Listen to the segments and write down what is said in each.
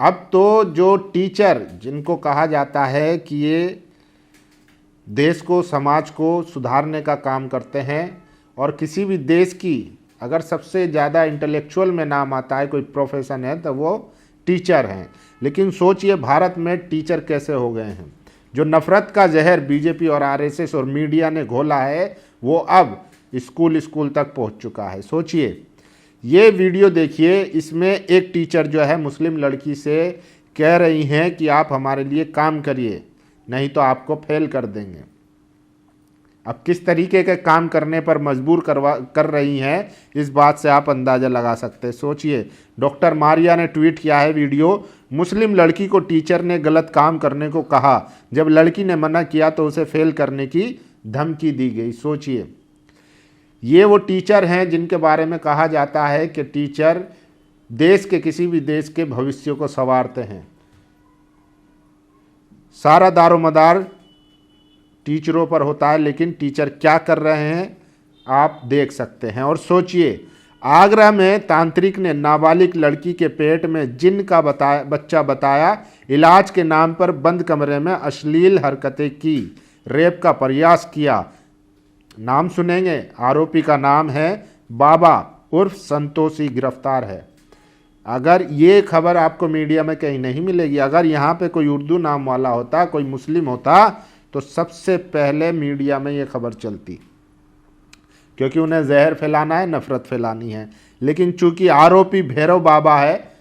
अब तो जो टीचर जिनको कहा जाता है कि ये देश को, समाज को सुधारने का काम करते हैं, और किसी भी देश की अगर सबसे ज़्यादा इंटेलेक्चुअल में नाम आता है कोई प्रोफेशन है तो वो टीचर हैं। लेकिन सोचिए भारत में टीचर कैसे हो गए हैं। जो नफ़रत का जहर बीजेपी और आरएसएस और मीडिया ने घोला है वो अब स्कूल स्कूल तक पहुंच चुका है। सोचिए, ये वीडियो देखिए, इसमें एक टीचर जो है मुस्लिम लड़की से कह रही हैं कि आप हमारे लिए काम करिए नहीं तो आपको फेल कर देंगे। अब किस तरीके के काम करने पर मजबूर कर रही हैं, इस बात से आप अंदाज़ा लगा सकते हैं। सोचिए, डॉक्टर मारिया ने ट्वीट किया है वीडियो, मुस्लिम लड़की को टीचर ने गलत काम करने को कहा, जब लड़की ने मना किया तो उसे फेल करने की धमकी दी गई। सोचिए, ये वो टीचर हैं जिनके बारे में कहा जाता है कि टीचर देश के, किसी भी देश के भविष्य को संवारते हैं। सारा दारोमदार टीचरों पर होता है, लेकिन टीचर क्या कर रहे हैं आप देख सकते हैं। और सोचिए, आगरा में तांत्रिक ने नाबालिग लड़की के पेट में जिन का बच्चा बताया, इलाज के नाम पर बंद कमरे में अश्लील हरकतें की, रेप का प्रयास किया। नाम सुनेंगे, आरोपी का नाम है बाबा उर्फ संतोषी, गिरफ्तार है। अगर ये खबर आपको मीडिया में कहीं नहीं मिलेगी, अगर यहाँ पे कोई उर्दू नाम वाला होता, कोई मुस्लिम होता, तो सबसे पहले मीडिया में ये खबर चलती, क्योंकि उन्हें जहर फैलाना है, नफरत फैलानी है। लेकिन चूंकि आरोपी भैरव बाबा है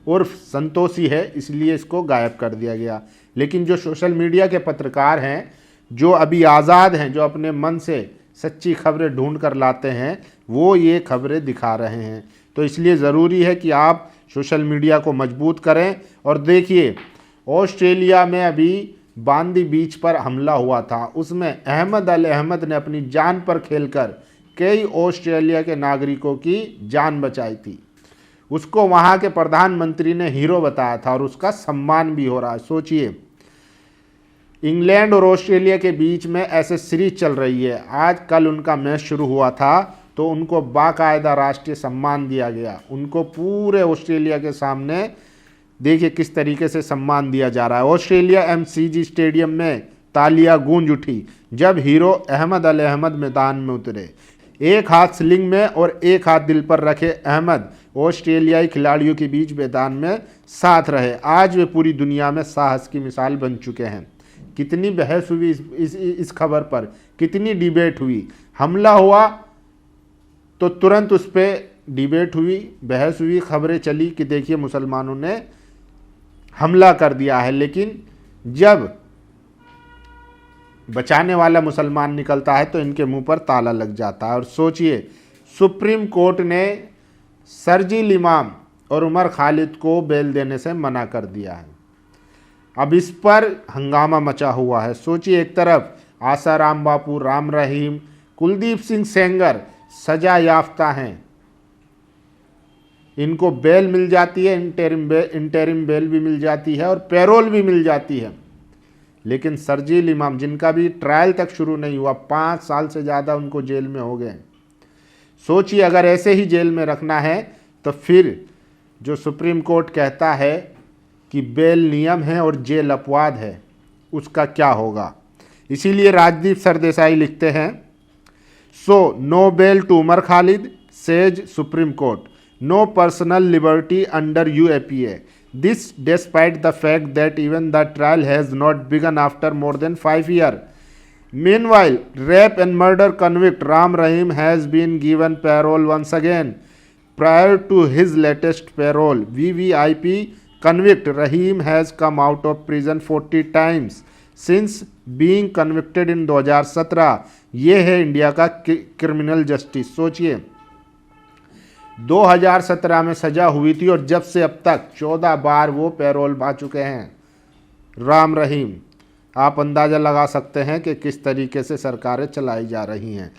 उर्फ संतोषी है, इसलिए इसको गायब कर दिया गया। लेकिन जो सोशल मीडिया के पत्रकार हैं, जो अभी आज़ाद हैं, जो अपने मन से सच्ची खबरें ढूंढ कर लाते हैं, वो ये खबरें दिखा रहे हैं। तो इसलिए ज़रूरी है कि आप सोशल मीडिया को मजबूत करें। और देखिए, ऑस्ट्रेलिया में अभी बांदी बीच पर हमला हुआ था, उसमें अहमद अल अहमद ने अपनी जान पर खेलकर कई ऑस्ट्रेलिया के नागरिकों की जान बचाई थी। उसको वहाँ के प्रधानमंत्री ने हीरो बताया था और उसका सम्मान भी हो रहा है। सोचिए, इंग्लैंड और ऑस्ट्रेलिया के बीच में ऐसे सीरीज चल रही है। आज कल उनका मैच शुरू हुआ था तो उनको बाकायदा राष्ट्रीय सम्मान दिया गया। उनको पूरे ऑस्ट्रेलिया के सामने देखिए किस तरीके से सम्मान दिया जा रहा है। ऑस्ट्रेलिया एमसीजी स्टेडियम में तालियां गूंज उठी जब हीरो अहमद अल अहमद मैदान में उतरे। एक हाथ स्लिंग में और एक हाथ दिल पर रखे अहमद ऑस्ट्रेलियाई खिलाड़ियों के बीच मैदान में साथ रहे। आज वे पूरी दुनिया में साहस की मिसाल बन चुके हैं। कितनी बहस हुई इस खबर पर, कितनी डिबेट हुई। हमला हुआ तो तुरंत उस पर डिबेट हुई, बहस हुई, खबरें चली कि देखिए मुसलमानों ने हमला कर दिया है। लेकिन जब बचाने वाला मुसलमान निकलता है तो इनके मुंह पर ताला लग जाता है। और सोचिए, सुप्रीम कोर्ट ने शरजील इमाम और उमर खालिद को बेल देने से मना कर दिया है। अब इस पर हंगामा मचा हुआ है। सोचिए, एक तरफ आसाराम बापू, राम रहीम, कुलदीप सिंह सेंगर सजा याफ्ता हैं, इनको बेल मिल जाती है, इंटरिम बेल भी मिल जाती है और पैरोल भी मिल जाती है। लेकिन शरजील इमाम, जिनका भी ट्रायल तक शुरू नहीं हुआ, 5 साल से ज़्यादा उनको जेल में हो गए। सोचिए, अगर ऐसे ही जेल में रखना है तो फिर जो सुप्रीम कोर्ट कहता है कि बेल नियम है और जेल अपवाद है, उसका क्या होगा। इसीलिए राजदीप सरदेसाई लिखते हैं, so no bail to Umar Khalid, says Supreme Court, no personal liberty under UAPA. This despite the fact that even the trial has not begun after more than 5 years. Meanwhile, rape and murder convict Ram Rahim has been given parole once again. Prior to his latest parole, VVIP convict Rahim has come out of prison 40 times since being convicted in 2017. ये है India का criminal justice. सोचिए, 2017 में सजा हुई थी और जब से अब तक 14 बार वो पैरोल पा चुके हैं राम रहीम। आप अंदाज़ा लगा सकते हैं कि किस तरीके से सरकारें चलाई जा रही हैं।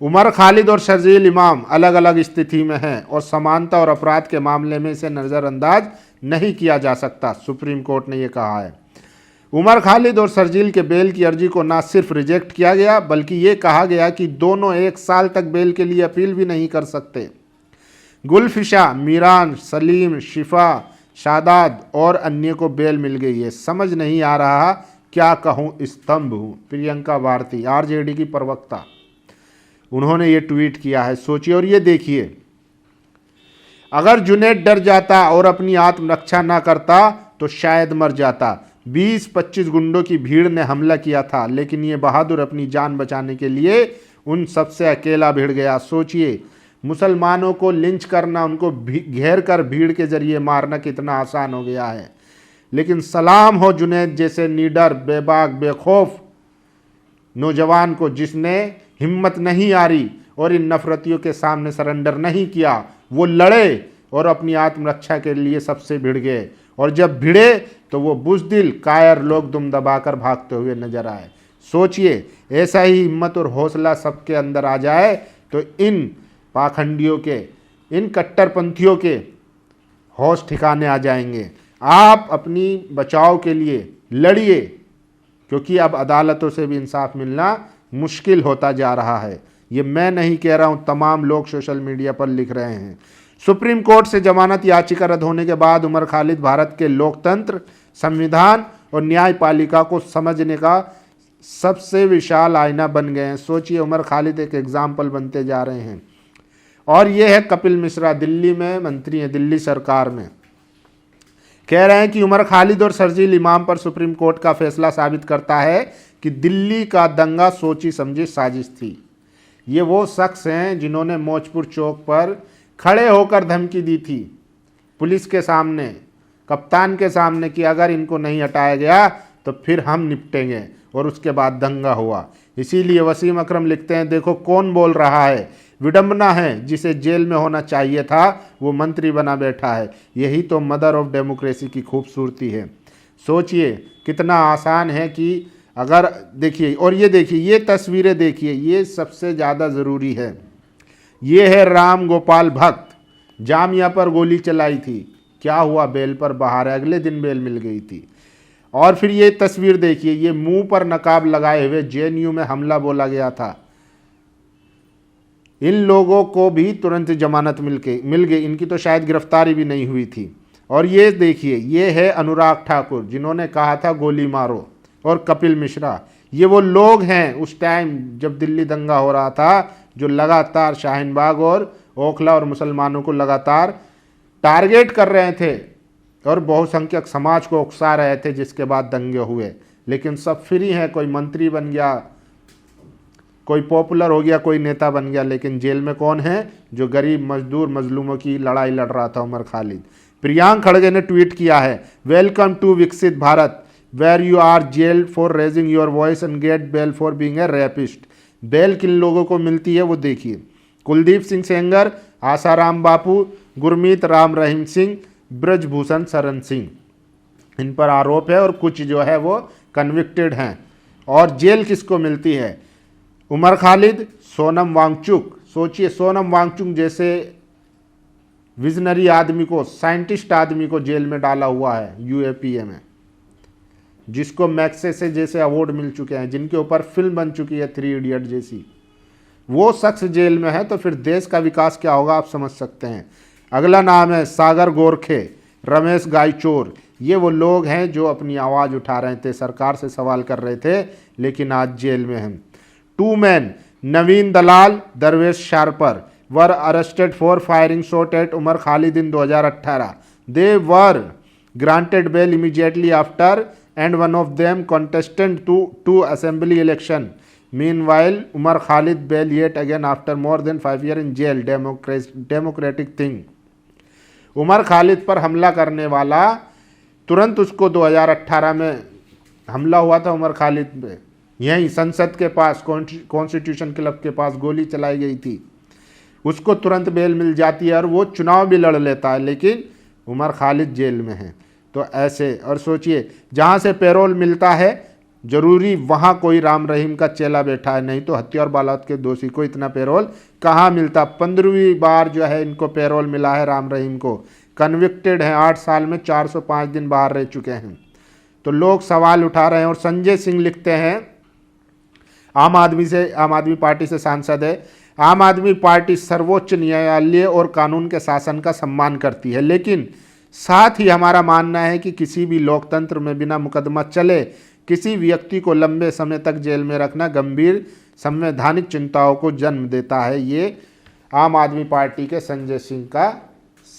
उमर खालिद और शरजील इमाम अलग अलग स्थिति में हैं और समानता और अपराध के मामले में इसे नज़रअंदाज नहीं किया जा सकता, सुप्रीम कोर्ट ने ये कहा है। उमर खालिद और शरजील के बेल की अर्जी को ना सिर्फ रिजेक्ट किया गया बल्कि ये कहा गया कि दोनों 1 साल तक बेल के लिए अपील भी नहीं कर सकते। गुलफिशा, मीरान, सलीम, शिफा, शादाद और अन्य को बेल मिल गई है। समझ नहीं आ रहा क्या कहूँ, स्तंभ हूँ। प्रियंका भारती आरजेडी की प्रवक्ता, उन्होंने ये ट्वीट किया है। सोचिए और ये देखिए, अगर जुनैद डर जाता और अपनी आत्मरक्षा ना करता तो शायद मर जाता। 20-25 गुंडों की भीड़ ने हमला किया था, लेकिन ये बहादुर अपनी जान बचाने के लिए उन सबसे अकेला भिड़ गया। सोचिए, मुसलमानों को लिंच करना, उनको घेर कर भीड़ के जरिए मारना कितना आसान हो गया है। लेकिन सलाम हो जुनैद जैसे निडर, बेबाक, बेखौफ नौजवान को, जिसने हिम्मत नहीं हारी और इन नफरतियों के सामने सरेंडर नहीं किया। वो लड़े और अपनी आत्मरक्षा के लिए सबसे भिड़ गए, और जब भिड़े तो वो बुज़दिल कायर लोग दुम दबाकर भागते हुए नजर आए। सोचिए, ऐसा ही हिम्मत और हौसला सबके अंदर आ जाए तो इन पाखंडियों के, इन कट्टरपंथियों के होश ठिकाने आ जाएंगे। आप अपनी बचाव के लिए लड़िए, क्योंकि अब अदालतों से भी इंसाफ मिलना मुश्किल होता जा रहा है। ये मैं नहीं कह रहा हूँ, तमाम लोग सोशल मीडिया पर लिख रहे हैं। सुप्रीम कोर्ट से जमानत याचिका रद्द होने के बाद उमर खालिद भारत के लोकतंत्र, संविधान और न्यायपालिका को समझने का सबसे विशाल आईना बन गए हैं। सोचिए, उमर खालिद एक एग्जाम्पल बनते जा रहे हैं। और ये है कपिल मिश्रा, दिल्ली में मंत्री हैं, दिल्ली सरकार में, कह रहे हैं कि उमर खालिद और शर्जील इमाम पर सुप्रीम कोर्ट का फैसला साबित करता है कि दिल्ली का दंगा सोची समझी साजिश थी। ये वो शख्स हैं जिन्होंने मौजपुर चौक पर खड़े होकर धमकी दी थी पुलिस के सामने, कप्तान के सामने, कि अगर इनको नहीं हटाया गया तो फिर हम निपटेंगे, और उसके बाद दंगा हुआ। इसीलिए वसीम अकरम लिखते हैं, देखो कौन बोल रहा है, विडंबना है, जिसे जेल में होना चाहिए था वो मंत्री बना बैठा है। यही तो मदर ऑफ डेमोक्रेसी की खूबसूरती है। सोचिए कितना आसान है कि अगर देखिए, और ये देखिए, ये तस्वीरें देखिए, ये सबसे ज़्यादा ज़रूरी है। ये है राम गोपाल भक्त, जामिया पर गोली चलाई थी, क्या हुआ, बेल पर बाहर है, अगले दिन बेल मिल गई थी। और फिर ये तस्वीर देखिए, ये मुंह पर नकाब लगाए हुए जेएनयू में हमला बोला गया था, इन लोगों को भी तुरंत जमानत मिल गई, इनकी तो शायद गिरफ्तारी भी नहीं हुई थी। और ये देखिए, ये है अनुराग ठाकुर जिन्होंने कहा था गोली मारो, और कपिल मिश्रा, ये वो लोग हैं उस टाइम जब दिल्ली दंगा हो रहा था, जो लगातार शाहीन बाग और ओखला और मुसलमानों को लगातार टारगेट कर रहे थे और बहुसंख्यक समाज को उकसा रहे थे, जिसके बाद दंगे हुए। लेकिन सब फ्री हैं, कोई मंत्री बन गया, कोई पॉपुलर हो गया, कोई नेता बन गया, लेकिन जेल में कौन है, जो गरीब मजदूर मजलूमों की लड़ाई लड़ रहा था, उमर खालिद। प्रियांक खड़गे ने ट्वीट किया है, welcome to Viksit Bharat, where you are jailed for raising your voice and get bail for being a rapist. Bail किन लोगों को मिलती है वो देखिए, कुलदीप सिंह सेंगर, आसाराम बापू, गुरमीत राम रहीम सिंह, ब्रजभूषण शरण सिंह, इन पर आरोप है और कुछ जो है वो कन्विक्टेड हैं। और जेल किसको मिलती है, उमर खालिद, सोनम वांगचुक। सोचिए, सोनम वांगचुक जैसे विजनरी आदमी को, साइंटिस्ट आदमी को जेल में डाला हुआ है यूएपीए में, जिसको मैग्सेसे जैसे अवार्ड मिल चुके हैं, जिनके ऊपर फिल्म बन चुकी है 3 इडियट जैसी, वो शख्स जेल में है, तो फिर देश का विकास क्या होगा आप समझ सकते हैं। अगला नाम है सागर गोरखे, रमेश गायचोर। ये वो लोग हैं जो अपनी आवाज़ उठा रहे थे, सरकार से सवाल कर रहे थे, लेकिन आज जेल में हैं। 2 man, Naveen Dalal, Darvesh Shahpur were arrested for firing shot at Umar Khalid in 2018। They were granted bail immediately after and one of them contested to assembly election. Meanwhile, Umar Khalid bail yet again after more than 5 years in jail. Democratic thing. Umar Khalid पर हमला करने वाला, तुरंत उसको 2018 में हमला हुआ था उमर खालिद पे, यहीं संसद के पास, कॉन्स्टिट्यूशन क्लब के पास गोली चलाई गई थी, उसको तुरंत बेल मिल जाती है और वो चुनाव भी लड़ लेता है, लेकिन उमर खालिद जेल में है। तो ऐसे, और सोचिए जहाँ से पैरोल मिलता है, जरूरी वहाँ कोई राम रहीम का चेला बैठा है, नहीं तो हत्या और बलात्कार के दोषी को इतना पैरोल कहाँ मिलता। 15वीं बार जो है इनको पैरोल मिला है राम रहीम को, कन्विक्टेड हैं, 8 साल में 405 दिन बाहर रह चुके हैं। तो लोग सवाल उठा रहे हैं। और संजय सिंह लिखते हैं, आम आदमी पार्टी से सांसद है, आम आदमी पार्टी सर्वोच्च न्यायालय और कानून के शासन का सम्मान करती है, लेकिन साथ ही हमारा मानना है कि किसी भी लोकतंत्र में बिना मुकदमा चले किसी व्यक्ति को लंबे समय तक जेल में रखना गंभीर संवैधानिक चिंताओं को जन्म देता है। ये आम आदमी पार्टी के संजय सिंह का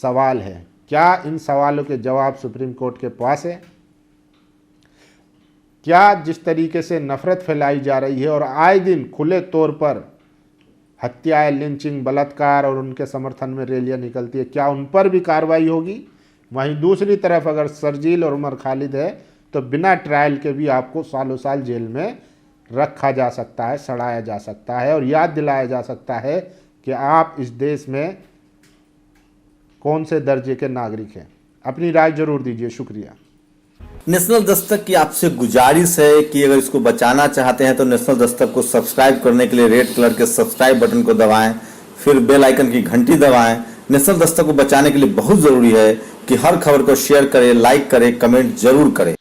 सवाल है। क्या इन सवालों के जवाब सुप्रीम कोर्ट के पास है? क्या जिस तरीके से नफरत फैलाई जा रही है और आए दिन खुले तौर पर हत्याएं, लिंचिंग, बलात्कार और उनके समर्थन में रैलियां निकलती है, क्या उन पर भी कार्रवाई होगी? वहीं दूसरी तरफ अगर शर्जील और उमर खालिद है तो बिना ट्रायल के भी आपको सालों साल जेल में रखा जा सकता है, सड़ाया जा सकता है और याद दिलाया जा सकता है कि आप इस देश में कौन से दर्जे के नागरिक हैं। अपनी राय जरूर दीजिए। शुक्रिया। नेशनल दस्तक की आपसे गुजारिश है कि अगर इसको बचाना चाहते हैं तो नेशनल दस्तक को सब्सक्राइब करने के लिए रेड कलर के सब्सक्राइब बटन को दबाएं, फिर बेल आइकन की घंटी दबाएं। नेशनल दस्तक को बचाने के लिए बहुत जरूरी है कि हर खबर को शेयर करें, लाइक करें, कमेंट जरूर करें।